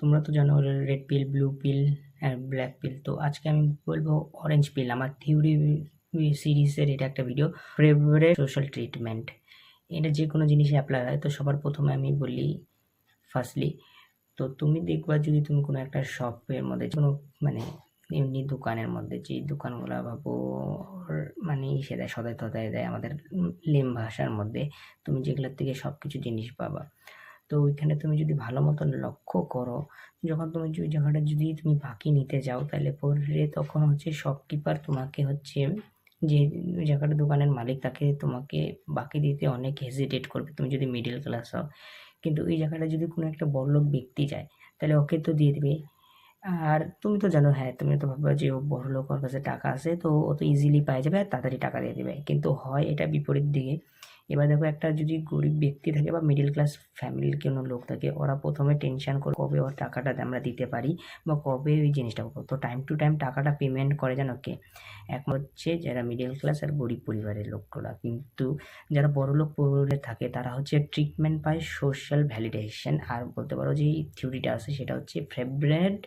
তোমরা তো জানো রেড পিল, ব্লু পিল আর ব্ল্যাক পিল। তো আজকে আমি বলবো অরেঞ্জ পিল। আমার থিওরি সিরিজের এটা একটা ভিডিও, ফেভারিট সোশ্যাল ট্রিটমেন্ট। এটা যে কোনো জিনিসে অ্যাপ্লাই হয়। তো সবার প্রথমে আমি বলি ফার্স্টলি, তো তুমি দেখবা যদি তুমি কোনো একটা শপের মধ্যে কোনো মানে এমনি দোকানের মধ্যে, যে দোকানগুলো ভাবো মানে সে দেয় সদাই তদাই দেয় আমাদের লেম ভাষার মধ্যে, তুমি যেগুলোর থেকে সব কিছু জিনিস পাবা। তো ওইখানে তুমি যদি ভালো মতন লক্ষ্য করো, যখন তুমি ওই জায়গাটা যদি তুমি বাকি নিতে যাও, তাহলে পরে তখন হচ্ছে শপকিপার তোমাকে হচ্ছে যে ওই জায়গাটা দোকানের মালিক, তাকে তোমাকে বাকি দিতে অনেক হেজিটেট করবে তুমি যদি মিডিল ক্লাস হও। কিন্তু ওই জায়গাটা যদি কোনো একটা বড়লোক ব্যক্তি যায়, তাহলে ওকে তো দিয়ে দিবে। আর তুমি তো জানো, হ্যাঁ তুমি তো ভাববা যে ও বড়লোক, ওর কাছে টাকা আছে, তো ও তো ইজিলি পাই যাবে আর তাড়াতাড়ি টাকা দিয়ে দেবে। কিন্তু হয় এটা বিপরীত দিকে। এবার দেখো, একটা যদি গরিব ব্যক্তি থাকে বা মিডিল ক্লাস ফ্যামিলির কোনো লোক থাকে, ওরা প্রথমে টেনশন করে কবে ওর টাকাটা আমরা দিতে পারি বা কবে ওই জিনিসটা করবো। তো টাইম টু টাইম টাকাটা পেমেন্ট করে যেন কে, এক হচ্ছে যারা মিডিল ক্লাস আর গরিব পরিবারের লোকগুলা। কিন্তু যারা বড়লোক পরিবারে থাকে তারা হচ্ছে ট্রিটমেন্ট পায় সোশ্যাল ভ্যালিডেশন। আর বলতে পারো যে থিওরিটা আছে সেটা হচ্ছে ফেভারিট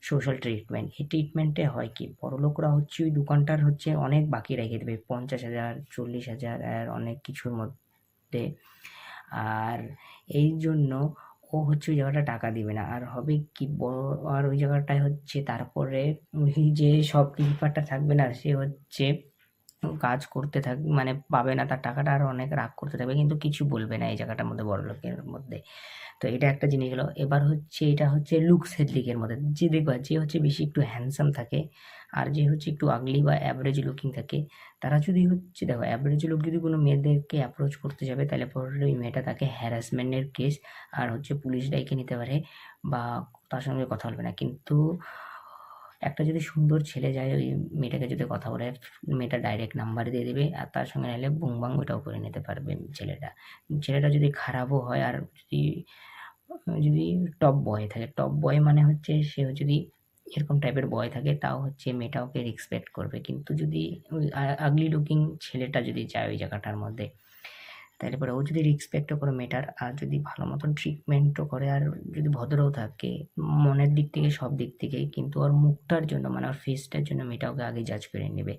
সোশ্যাল ট্রিটমেন্ট। এই ট্রিটমেন্টে হয় কি, বড়লোকরা হচ্ছে ওই দোকানটার হচ্ছে অনেক বাকি রেখে দেবে, 50,000, 40,000 আর অনেক কিছুর মধ্যে। আর এই জন্য ও হচ্ছে ওই জায়গাটা টাকা দিবে না। আর হবে কি, বড় আর ওই জায়গাটায় হচ্ছে তারপরে ওই যে শপকিপারটা থাকবে না, সে হচ্ছে কাজ করতে থাকবে, মানে পাবে না তার টাকাটা, আর অনেক রাগ করতে থাকবে, কিন্তু কিছু বলবে না এই জায়গাটার মধ্যে বড়লোকের মধ্যে। তো এটা একটা জিনিস হলো। এবার হচ্ছে এটা হচ্ছে লুকসের দিকের মধ্যে, যে দেখবা যে হচ্ছে বেশি একটু হ্যান্ডসাম থাকে আর যে হচ্ছে একটু আগলি বা অ্যাভারেজ লুকিং থাকে, তারা যদি হচ্ছে দেখো অ্যাভারেজ লোক যদি কোনো মেয়েদেরকে অ্যাপ্রোচ করতে যাবে, তাহলে পরে ওই মেয়েটা তাকে হ্যারাসমেন্টের কেস আর হচ্ছে পুলিশ ডাইকে নিতে পারে বা তার সঙ্গে কথা বলবে না। কিন্তু একটা যদি সুন্দর ছেলে যায় ওই মেয়েটাকে যদি কথা বলে, মেয়েটা ডাইরেক্ট নাম্বার দিয়ে দেবে আর তার সঙ্গে নাহলে বুং বাং ওইটাও করে নিতে পারবে ছেলেটা। ছেলেটা যদি খারাপও হয় আর যদি যদি টপ বয় থাকে, টপ বয় মানে হচ্ছে সে যদি এরকম টাইপের বয় থাকে, তাও হচ্ছে মেয়েটা ওকে রেসপেক্ট করবে। কিন্তু যদি ওই আগলি লুকিং ছেলেটা যদি যায় ওই জায়গাটার মধ্যে, তাহলে পরে ও যদি রেসপেক্টও করে মেয়েটার, আর যদি ভালো মতন ট্রিটমেন্টও করে আর যদি ভদ্রও থাকে মনের দিক থেকে সব দিক থেকেই, কিন্তু ওর মুখটার জন্য মানে ওর ফেসটার জন্য মেয়েটা ওকে আগে জাজ করে নেবে।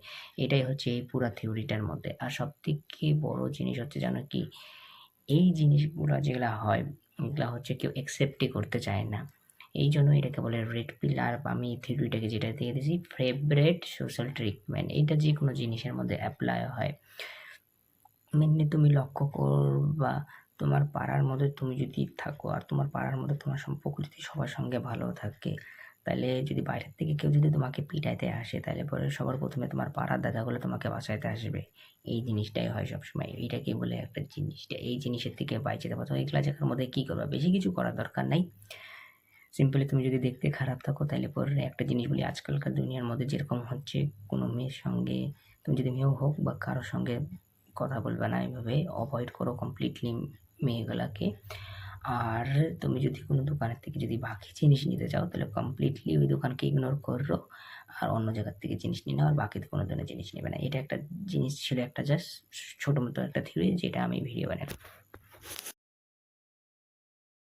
এটাই হচ্ছে এই পুরা থিওরিটার মধ্যে। আর সব থেকে বড় জিনিস হচ্ছে জানো কি, এই জিনিসগুলো যেগুলা হয় এগুলা হচ্ছে কেউ অ্যাকসেপ্টই করতে চায় না। এই জন্য এটাকে বলে রেড পিল। আর আমি থিওরিটাকে যেটা দিয়ে দিয়েছি ফেভারিট সোশ্যাল ট্রিটমেন্ট, এটা যে কোনো জিনিসের মধ্যে অ্যাপ্লাই হয়। মেনলি তুমি লক্ষ্য করবা, তোমার পাড়ার মধ্যে তুমি যদি থাকো আর তোমার পাড়ার মধ্যে তোমার সম্পর্ক যদি সবার সঙ্গে ভালো থাকে, তাহলে যদি বাইরের থেকে কেউ যদি তোমাকে পিটাইতে আসে, তাহলে পরে সবার প্রথমে তোমার পাড়ার দাদাগুলো তোমাকে বাঁচাইতে আসবে। এই জিনিসটাই হয় সবসময়। এইটাকে বলে একটা জিনিসটা, এই জিনিসের থেকে বাইচে যাবো। তো এগুলা জায়গার মধ্যে কী করবা, বেশি কিছু করার দরকার নাই। সিম্পলি তুমি যদি দেখতে খারাপ থাকো, তাহলে পরে একটা জিনিস বলি, আজকালকার দুনিয়ার মধ্যে যেরকম হচ্ছে, কোনো মেয়ের সঙ্গে তুমি যদি মেয়েও হোক বা কারোর সঙ্গে কথা বলবে না, এভাবে অ্যাভয়েড করো কমপ্লিটলি মেয়েগুলাকে। আর তুমি যদি কোনো দোকানের থেকে যদি বাকি জিনিস নিতে চাও, তাহলে কমপ্লিটলি ওই দোকানকে ইগনোর করো আর অন্য জায়গার থেকে জিনিস নিয়ে নাও, আর বাকিতে কোনো ধরনের জিনিস নেবে না। এটা একটা জিনিস ছিল, একটা জাস্ট ছোটো মতো একটা থিওরি, যেটা আমি ভিডিও বানাই।